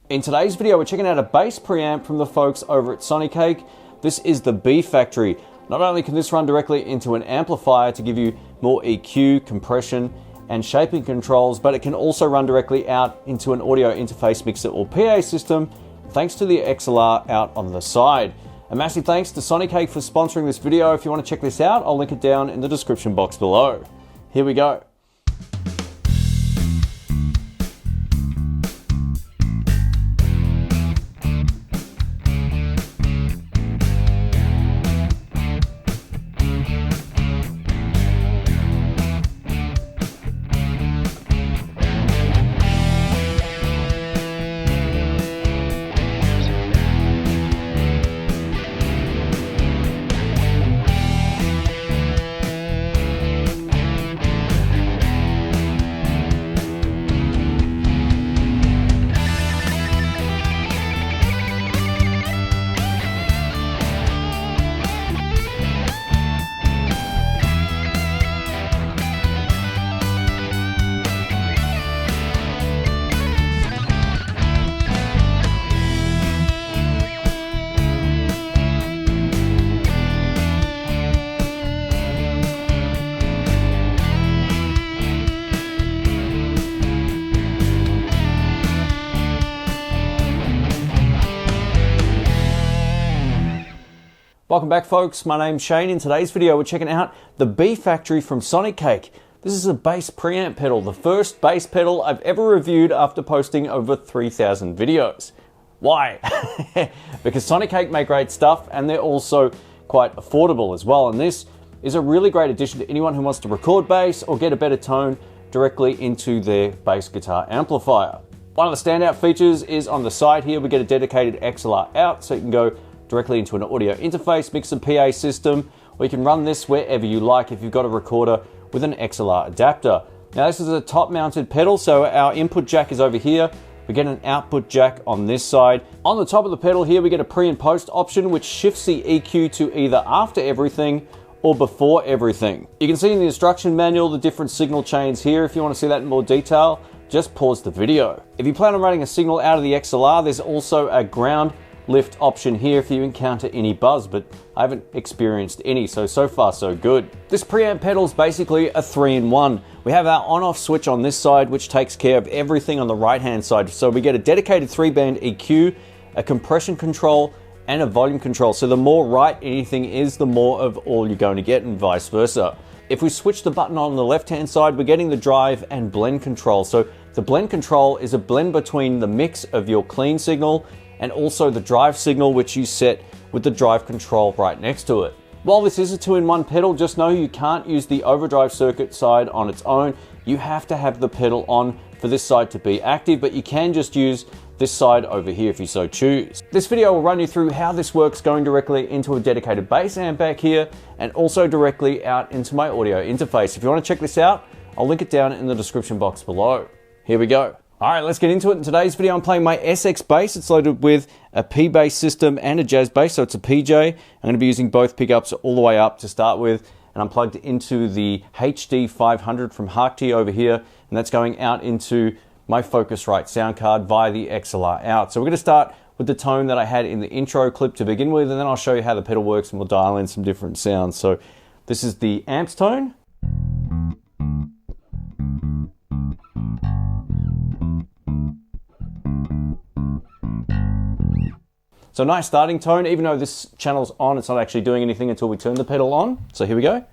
In today's video, we're checking out a bass preamp from the folks over at Sonicake. This is the B Factory. Not only can this run directly into an amplifier to give you more EQ, compression, and shaping controls, but it can also run directly out into an audio interface mixer or PA system, thanks to the XLR out on the side. A massive thanks to Sonicake for sponsoring this video. If you want to check this out, I'll link it down in the description box below. Here we go. Welcome back, folks. My name's Shane. In today's video, we're checking out the B Factory from Sonicake. This is a bass preamp pedal, the first bass pedal I've ever reviewed after posting over 3,000 videos. Why? Because Sonicake make great stuff and they're also quite affordable as well. And this is a really great addition to anyone who wants to record bass or get a better tone directly into their bass guitar amplifier. One of the standout features is on the side here, we get a dedicated XLR out, so you can go directly into an audio interface, mixer, PA system, or you can run this wherever you like if you've got a recorder with an XLR adapter. Now this is a top mounted pedal, so our input jack is over here. We get an output jack on this side. On the top of the pedal here, we get a pre and post option, which shifts the EQ to either after everything or before everything. You can see in the instruction manual the different signal chains here. If you want to see that in more detail, just pause the video. If you plan on running a signal out of the XLR, there's also a ground lift option here if you encounter any buzz, but I haven't experienced any, so far so good. This preamp pedal is basically a 3-in-1. We have our on-off switch on this side, which takes care of everything on the right-hand side. So we get a dedicated 3-band EQ, a compression control, and a volume control. So the more right anything is, the more of all you're going to get, and vice versa. If we switch the button on the left-hand side, we're getting the drive and blend control. So the blend control is a blend between the mix of your clean signal and also the drive signal, which you set with the drive control right next to it. While this is a 2-in-1 pedal, just know you can't use the overdrive circuit side on its own. You have to have the pedal on for this side to be active, but you can just use this side over here if you so choose. This video will run you through how this works going directly into a dedicated bass amp back here and also directly out into my audio interface. If you want to check this out, I'll link it down in the description box below. Here we go. All right, let's get into it. In today's video, I'm playing my SX bass. It's loaded with a P bass system and a jazz bass, so it's a PJ. I'm going to be using both pickups all the way up to start with, and I'm plugged into the HD 500 from Harkty over here, and that's going out into my Focusrite sound card via the XLR out. So we're going to start with the tone that I had in the intro clip to begin with, and then I'll show you how the pedal works, and we'll dial in some different sounds. So this is the amps tone. So nice starting tone. Even though this channel's on, it's not actually doing anything until we turn the pedal on. So here we go.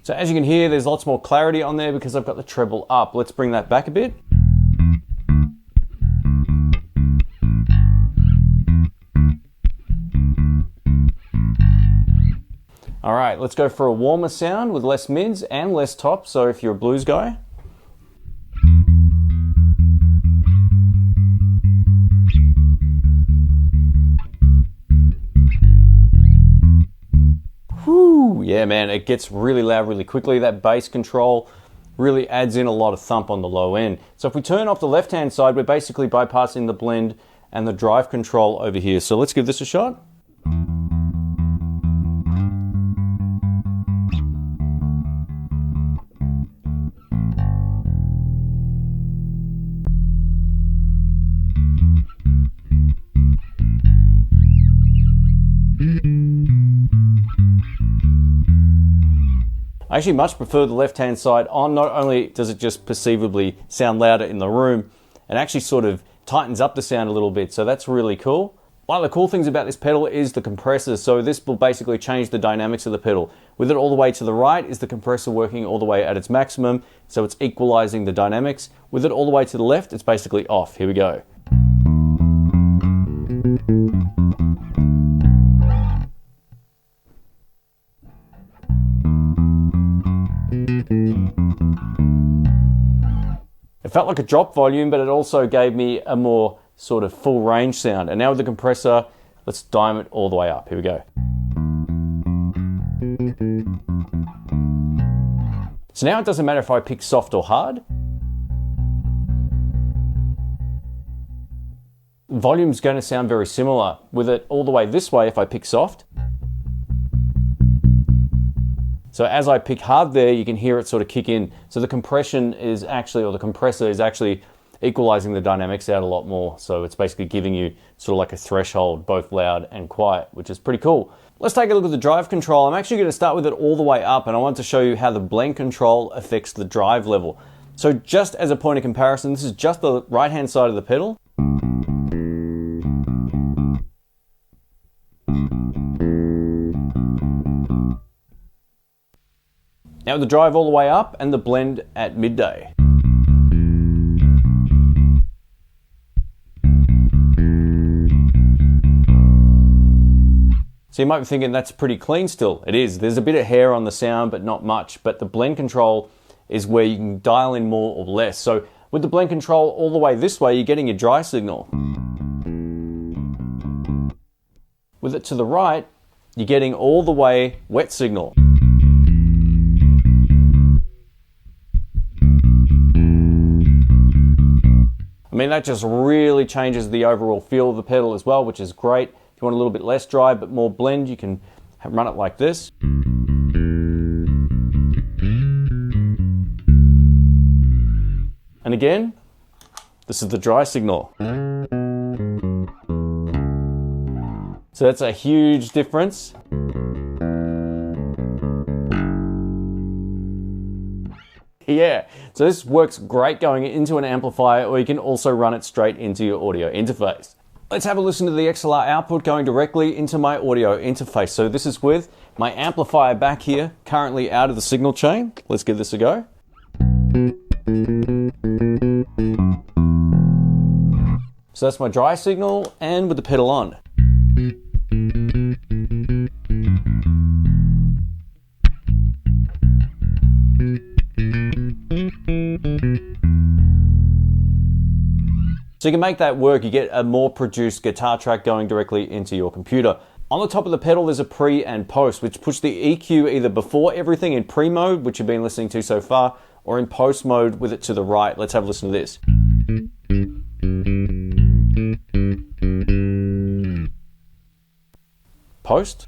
So as you can hear, there's lots more clarity on there because I've got the treble up. Let's bring that back a bit. All right, let's go for a warmer sound with less mids and less tops, so if you're a blues guy. Whew, yeah man, it gets really loud really quickly. That bass control really adds in a lot of thump on the low end. So if we turn off the left-hand side, we're basically bypassing the blend and the drive control over here. So let's give this a shot. I actually much prefer the left-hand side on. Not only does it just perceivably sound louder in the room, it actually sort of tightens up the sound a little bit, so that's really cool. One of the cool things about this pedal is the compressor, so this will basically change the dynamics of the pedal. With it all the way to the right is the compressor working all the way at its maximum, so it's equalizing the dynamics. With it all the way to the left, it's basically off. Here we go. It felt like a drop volume, but it also gave me a more sort of full range sound. And now with the compressor, let's dial it all the way up. Here we go. So now it doesn't matter if I pick soft or hard. Volume's going to sound very similar. With it all the way this way, if I pick soft. So as I pick hard there, you can hear it sort of kick in. So the compression is actually, or the compressor is actually equalizing the dynamics out a lot more. So it's basically giving you sort of like a threshold, both loud and quiet, which is pretty cool. Let's take a look at the drive control. I'm actually going to start with it all the way up, and I want to show you how the blend control affects the drive level. So just as a point of comparison, this is just the right-hand side of the pedal. Now with the drive all the way up and the blend at midday. So you might be thinking that's pretty clean still. It is. There's a bit of hair on the sound, but not much. But the blend control is where you can dial in more or less. So with the blend control all the way this way, you're getting a dry signal. With it to the right, you're getting all the way wet signal. I mean, that just really changes the overall feel of the pedal as well, which is great. If you want a little bit less dry but more blend, you can run it like this. And again, this is the dry signal. So that's a huge difference. Yeah, so this works great going into an amplifier, or you can also run it straight into your audio interface. Let's have a listen to the XLR output going directly into my audio interface. So this is with my amplifier back here, currently out of the signal chain. Let's give this a go. So that's my dry signal, and with the pedal on. So you can make that work. You get a more produced guitar track going directly into your computer. On the top of the pedal, there's a pre and post, which puts the EQ either before everything in pre mode, which you've been listening to so far, or in post mode with it to the right. Let's have a listen to this. Post.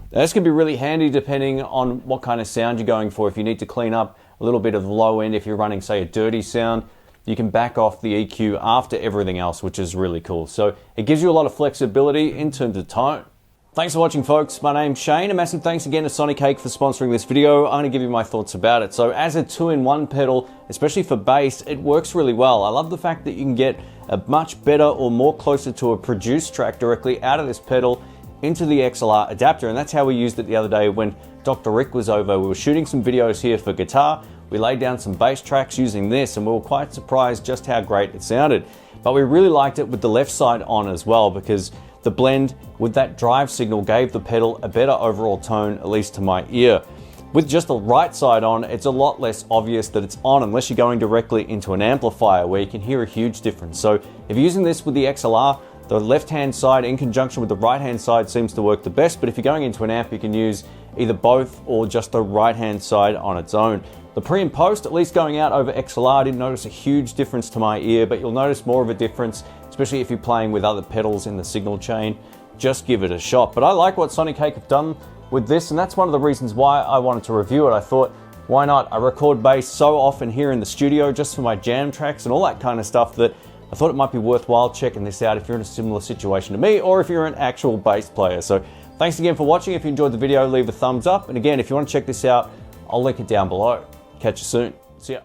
This can be really handy depending on what kind of sound you're going for. If you need to clean up a little bit of the low end, if you're running, say, a dirty sound, you can back off the EQ after everything else, which is really cool. So it gives you a lot of flexibility in terms of tone. Thanks for watching, folks. My name's Shane. A massive thanks again to Sonicake for sponsoring this video. I'm going to give you my thoughts about it. So as a 2-in-1 pedal, especially for bass, it works really well. I love the fact that you can get a much better or more closer to a produced track directly out of this pedal into the XLR adapter, and that's how we used it the other day when Dr. Rick was over. We were shooting some videos here for guitar. We laid down some bass tracks using this, and we were quite surprised just how great it sounded. But we really liked it with the left side on as well, because the blend with that drive signal gave the pedal a better overall tone, at least to my ear. With just the right side on, it's a lot less obvious that it's on unless you're going directly into an amplifier where you can hear a huge difference. So if you're using this with the XLR, the left-hand side in conjunction with the right-hand side seems to work the best, but if you're going into an amp, you can use either both or just the right-hand side on its own. The pre and post, at least going out over XLR, I didn't notice a huge difference to my ear, but you'll notice more of a difference, especially if you're playing with other pedals in the signal chain. Just give it a shot. But I like what Sonicake have done with this, and that's one of the reasons why I wanted to review it. I thought, why not? I record bass so often here in the studio just for my jam tracks and all that kind of stuff that I thought it might be worthwhile checking this out if you're in a similar situation to me, or if you're an actual bass player. So thanks again for watching. If you enjoyed the video, leave a thumbs up. And again, if you want to check this out, I'll link it down below. Catch you soon. See ya.